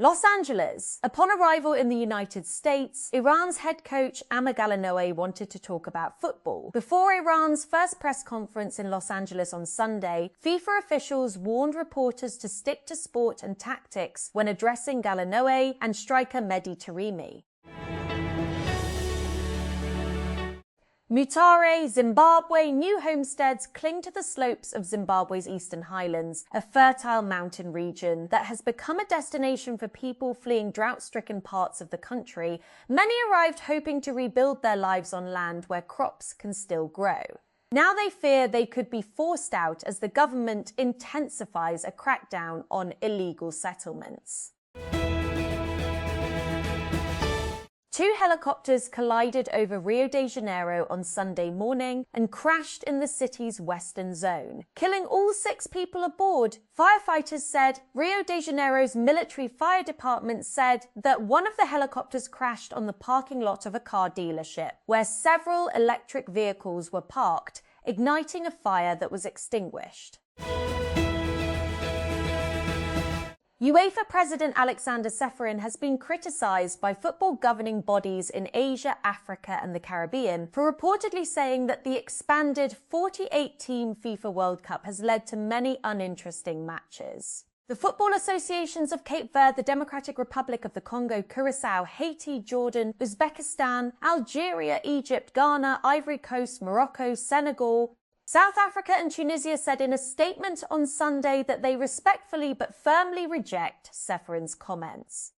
Los Angeles. Upon arrival in the United States, Iran's head coach Amir Galanoe wanted to talk about football. Before Iran's first press conference in Los Angeles on Sunday, FIFA officials warned reporters to stick to sport and tactics when addressing Galanoe and striker Mehdi Taremi. Mutare, Zimbabwe. New homesteads cling to the slopes of Zimbabwe's eastern highlands, a fertile mountain region that has become a destination for people fleeing drought-stricken parts of the country. Many arrived hoping to rebuild their lives on land where crops can still grow. Now they fear they could be forced out as the government intensifies a crackdown on illegal settlements. Two helicopters collided over Rio de Janeiro on Sunday morning and crashed in the city's western zone, killing all 6 people aboard. Firefighters said. Rio de Janeiro's military fire department said that one of the helicopters crashed on the parking lot of a car dealership, where several electric vehicles were parked, igniting a fire that was extinguished. UEFA President Alexander Ceferin has been criticised by football governing bodies in Asia, Africa and the Caribbean for reportedly saying that the expanded 48-team FIFA World Cup has led to many uninteresting matches. The football associations of Cape Verde, the Democratic Republic of the Congo, Curaçao, Haiti, Jordan, Uzbekistan, Algeria, Egypt, Ghana, Ivory Coast, Morocco, Senegal, South Africa and Tunisia said in a statement on Sunday that they respectfully but firmly reject Ceferin's comments.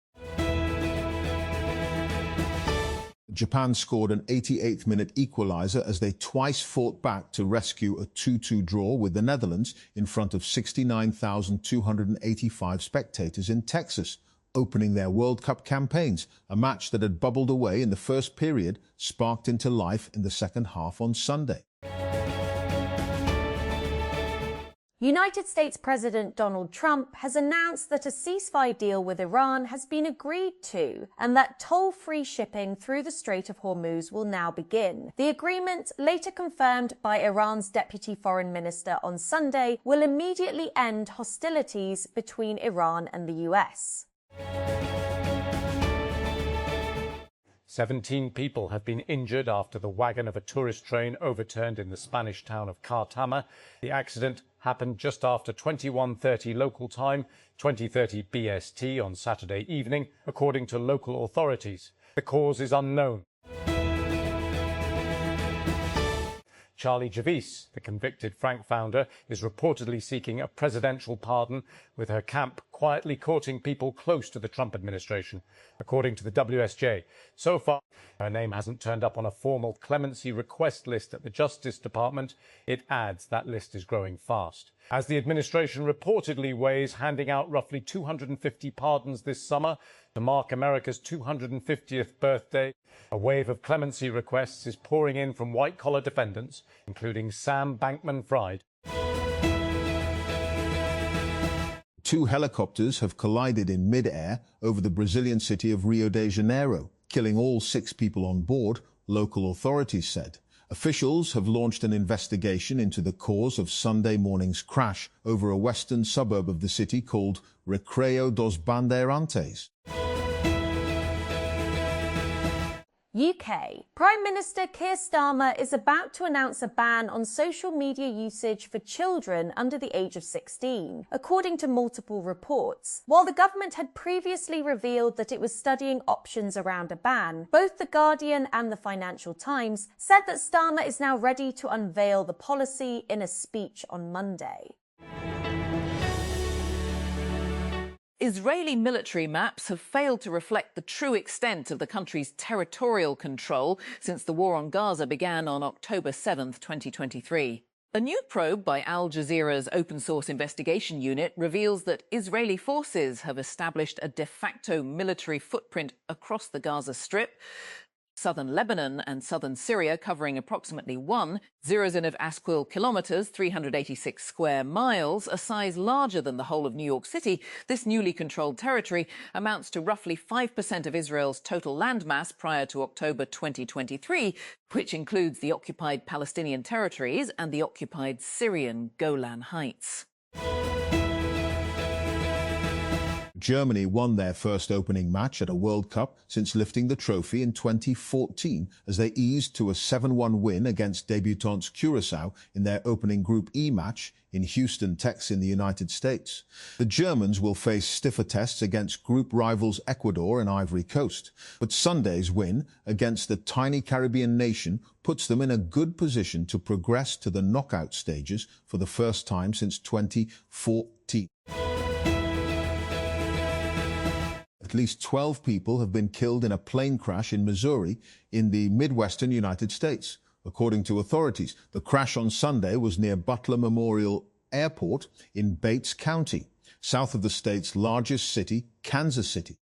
Japan scored an 88th-minute equaliser as they twice fought back to rescue a 2-2 draw with the Netherlands in front of 69,285 spectators in Texas, opening their World Cup campaigns. A match that had bubbled away in the first period sparked into life in the second half on Sunday. United States President Donald Trump has announced that a ceasefire deal with Iran has been agreed to and that toll-free shipping through the Strait of Hormuz will now begin. The agreement, later confirmed by Iran's Deputy Foreign Minister on Sunday, will immediately end hostilities between Iran and the US. 17 people have been injured after the wagon of a tourist train overturned in the Spanish town of Cartama. The accident happened just after 21:30 local time, 20:30 BST on Saturday evening, according to local authorities. The cause is unknown. Charlie Javis, the convicted Frank founder, is reportedly seeking a presidential pardon, with her camp quietly courting people close to the Trump administration, according to the WSJ. So far, her name hasn't turned up on a formal clemency request list at the Justice Department. It adds that list is growing fast, as the administration reportedly weighs handing out roughly 250 pardons this summer to mark America's 250th birthday. A wave of clemency requests is pouring in from white-collar defendants, including Sam Bankman-Fried. 2 helicopters have collided in mid-air over the Brazilian city of Rio de Janeiro, killing all 6 people on board, local authorities said. Officials have launched an investigation into the cause of Sunday morning's crash over a western suburb of the city called Recreio dos Bandeirantes. UK. Prime Minister Keir Starmer is about to announce a ban on social media usage for children under the age of 16, according to multiple reports. While the government had previously revealed that it was studying options around a ban, both The Guardian and the Financial Times said that Starmer is now ready to unveil the policy in a speech on Monday. Israeli military maps have failed to reflect the true extent of the country's territorial control since the war on Gaza began on October 7, 2023. A new probe by Al Jazeera's open-source investigation unit reveals that Israeli forces have established a de facto military footprint across the Gaza Strip, southern Lebanon and southern Syria, covering approximately 1,000 kilometres, 386 square miles, a size larger than the whole of New York City. This newly controlled territory amounts to roughly 5% of Israel's total landmass prior to October 2023, which includes the occupied Palestinian territories and the occupied Syrian Golan Heights. Germany won their first opening match at a World Cup since lifting the trophy in 2014 as they eased to a 7-1 win against debutants Curaçao in their opening Group E match in Houston, Texas in the United States. The Germans will face stiffer tests against group rivals Ecuador and Ivory Coast, but Sunday's win against the tiny Caribbean nation puts them in a good position to progress to the knockout stages for the first time since 2014. At least 12 people have been killed in a plane crash in Missouri in the Midwestern United States. According to authorities, the crash on Sunday was near Butler Memorial Airport in Bates County, south of the state's largest city, Kansas City.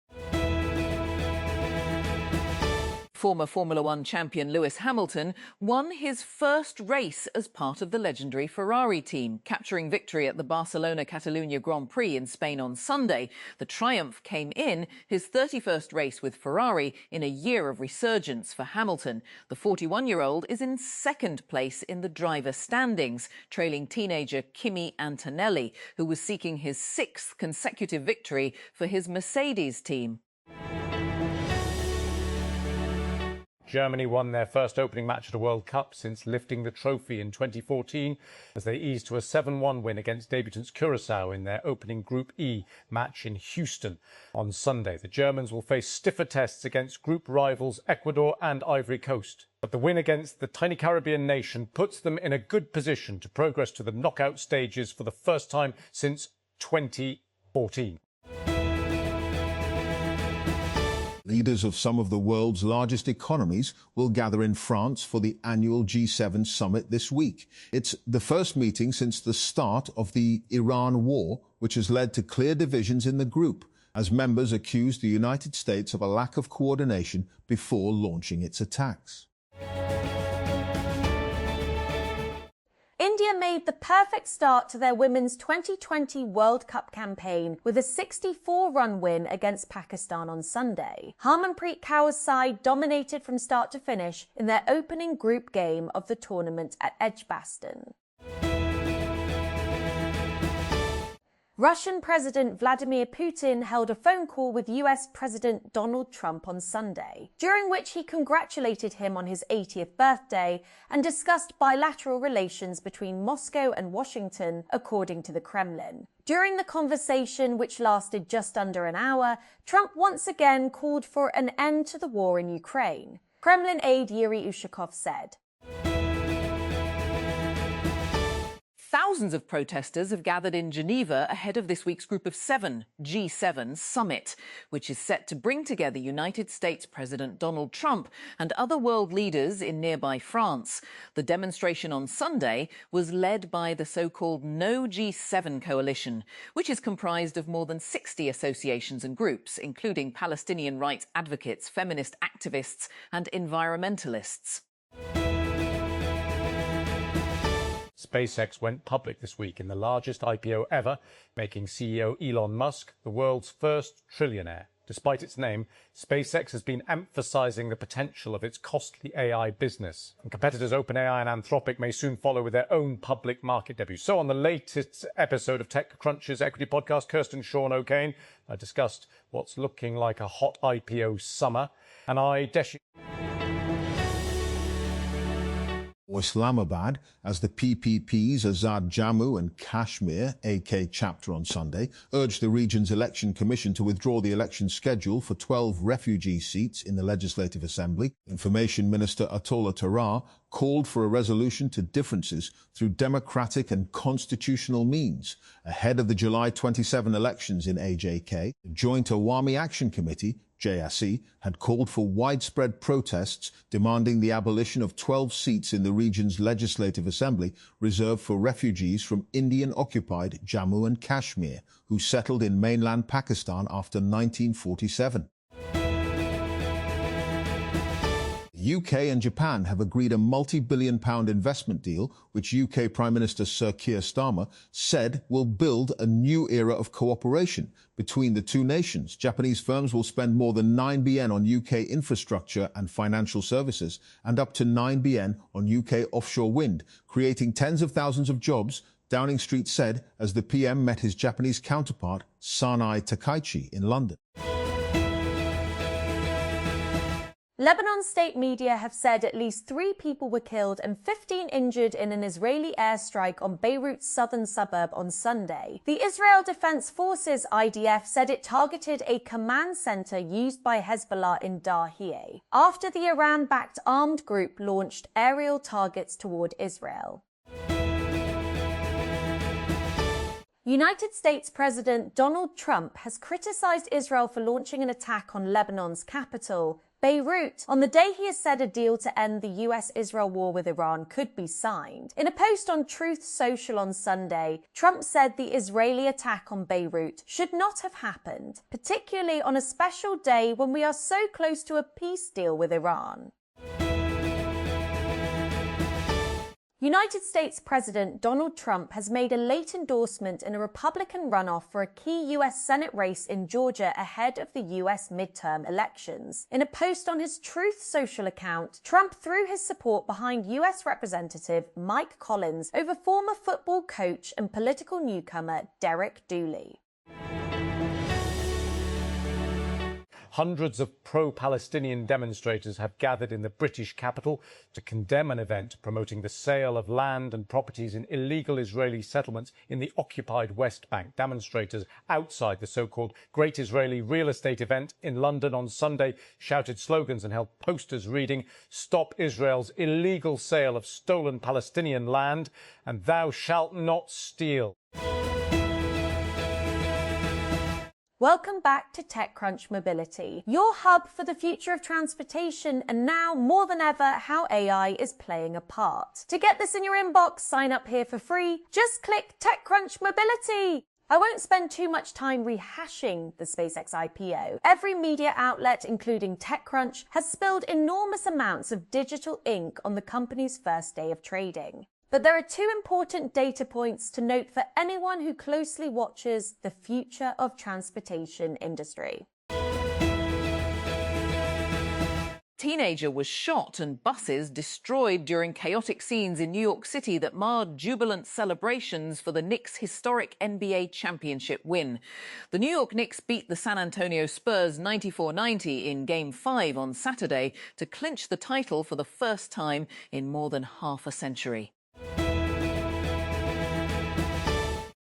Former Formula One champion Lewis Hamilton won his first race as part of the legendary Ferrari team, capturing victory at the Barcelona-Catalunya Grand Prix in Spain on Sunday. The triumph came in his 31st race with Ferrari in a year of resurgence for Hamilton. The 41-year-old is in second place in the driver standings, trailing teenager Kimi Antonelli, who was seeking his 6th consecutive victory for his Mercedes team. Germany won their first opening match at a World Cup since lifting the trophy in 2014 as they eased to a 7-1 win against debutants Curaçao in their opening Group E match in Houston. On Sunday, the Germans will face stiffer tests against group rivals Ecuador and Ivory Coast. But the win against the tiny Caribbean nation puts them in a good position to progress to the knockout stages for the first time since 2014. Leaders of some of the world's largest economies will gather in France for the annual G7 summit this week. It's the first meeting since the start of the Iran war, which has led to clear divisions in the group, as members accuse the United States of a lack of coordination before launching its attacks. India made the perfect start to their women's 2020 World Cup campaign with a 64-run win against Pakistan on Sunday. Harmanpreet Kaur's side dominated from start to finish in their opening group game of the tournament at Edgbaston. Russian President Vladimir Putin held a phone call with US President Donald Trump on Sunday, during which he congratulated him on his 80th birthday and discussed bilateral relations between Moscow and Washington, according to the Kremlin. During the conversation, which lasted just under an hour, Trump once again called for an end to the war in Ukraine. Kremlin aide Yuri Ushakov said. Thousands of protesters have gathered in Geneva ahead of this week's Group of 7 G7 summit, which is set to bring together United States President Donald Trump and other world leaders in nearby France. The demonstration on Sunday was led by the so-called No G7 coalition, which is comprised of more than 60 associations and groups, including Palestinian rights advocates, feminist activists and environmentalists. SpaceX went public this week in the largest IPO ever, making CEO Elon Musk the world's first trillionaire. Despite its name, SpaceX has been emphasizing the potential of its costly AI business. And competitors OpenAI and Anthropic may soon follow with their own public market debut. So on the latest episode of TechCrunch's equity podcast, Kirsten Sean O'Kane, I discussed what's looking like a hot IPO summer, and I Islamabad as the PPP's Azad Jammu and Kashmir AK chapter on Sunday urged the region's election commission to withdraw the election schedule for 12 refugee seats in the Legislative Assembly. Information Minister Atolla Tarar called for a resolution to differences through democratic and constitutional means ahead of the July 27 elections in AJK. The Joint Awami Action Committee JSE, had called for widespread protests demanding the abolition of 12 seats in the region's Legislative Assembly reserved for refugees from Indian-occupied Jammu and Kashmir, who settled in mainland Pakistan after 1947. The UK and Japan have agreed a multi-billion-pound investment deal, which UK Prime Minister Sir Keir Starmer said will build a new era of cooperation between the two nations. Japanese firms will spend more than 9 billion on UK infrastructure and financial services and up to 9 billion on UK offshore wind, creating tens of thousands of jobs Downing Street said as the PM met his Japanese counterpart, Sanai Takaichi, in London. Lebanon state media have said at least 3 people were killed and 15 injured in an Israeli airstrike on Beirut's southern suburb on Sunday. The Israel Defense Forces (IDF) said it targeted a command center used by Hezbollah in Dahiyeh after the Iran-backed armed group launched aerial targets toward Israel. United States President Donald Trump has criticized Israel for launching an attack on Lebanon's capital, Beirut, on the day he has said a deal to end the US-Israel war with Iran could be signed. In a post on Truth Social on Sunday, Trump said the Israeli attack on Beirut should not have happened, particularly on a special day when we are so close to a peace deal with Iran. United States President Donald Trump has made a late endorsement in a Republican runoff for a key U.S. Senate race in Georgia ahead of the U.S. midterm elections. In a post on his Truth Social account, Trump threw his support behind U.S. Representative Mike Collins over former football coach and political newcomer Derek Dooley. Hundreds of pro-Palestinian demonstrators have gathered in the British capital to condemn an event promoting the sale of land and properties in illegal Israeli settlements in the occupied West Bank. Demonstrators outside the so-called Great Israeli Real Estate event in London on Sunday shouted slogans and held posters reading, "Stop Israel's illegal sale of stolen Palestinian land," and "Thou shalt not steal." Welcome back to TechCrunch Mobility, your hub for the future of transportation, and now more than ever how AI is playing a part. To get this in your inbox, sign up here for free. Just click TechCrunch Mobility. I won't spend too much time rehashing the SpaceX IPO. Every media outlet, including TechCrunch, has spilled enormous amounts of digital ink on the company's first day of trading. But there are 2 important data points to note for anyone who closely watches the future of transportation industry. Teenager was shot and buses destroyed during chaotic scenes in New York City that marred jubilant celebrations for the Knicks' historic NBA championship win. The New York Knicks beat the San Antonio Spurs 94-90 in Game 5 on Saturday to clinch the title for the first time in more than half a century.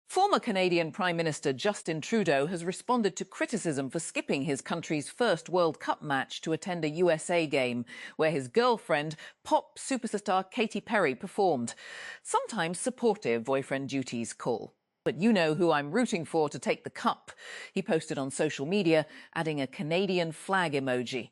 Former Canadian Prime Minister Justin Trudeau has responded to criticism for skipping his country's first World Cup match to attend a USA game, where his girlfriend, pop superstar Katy Perry, performed. Sometimes supportive boyfriend duties call. But you know who I'm rooting for to take the cup. He posted on social media, adding a Canadian flag emoji.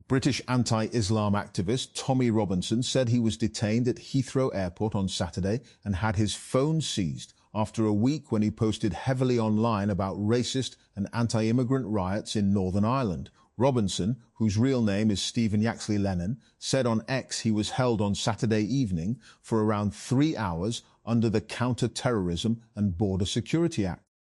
British anti-Islam activist Tommy Robinson said he was detained at Heathrow Airport on Saturday and had his phone seized after a week when he posted heavily online about racist and anti-immigrant riots in Northern Ireland. Robinson, whose real name is Stephen Yaxley Lennon, said on X he was held on Saturday evening for around 3 hours under the Counter-Terrorism and Border Security Act.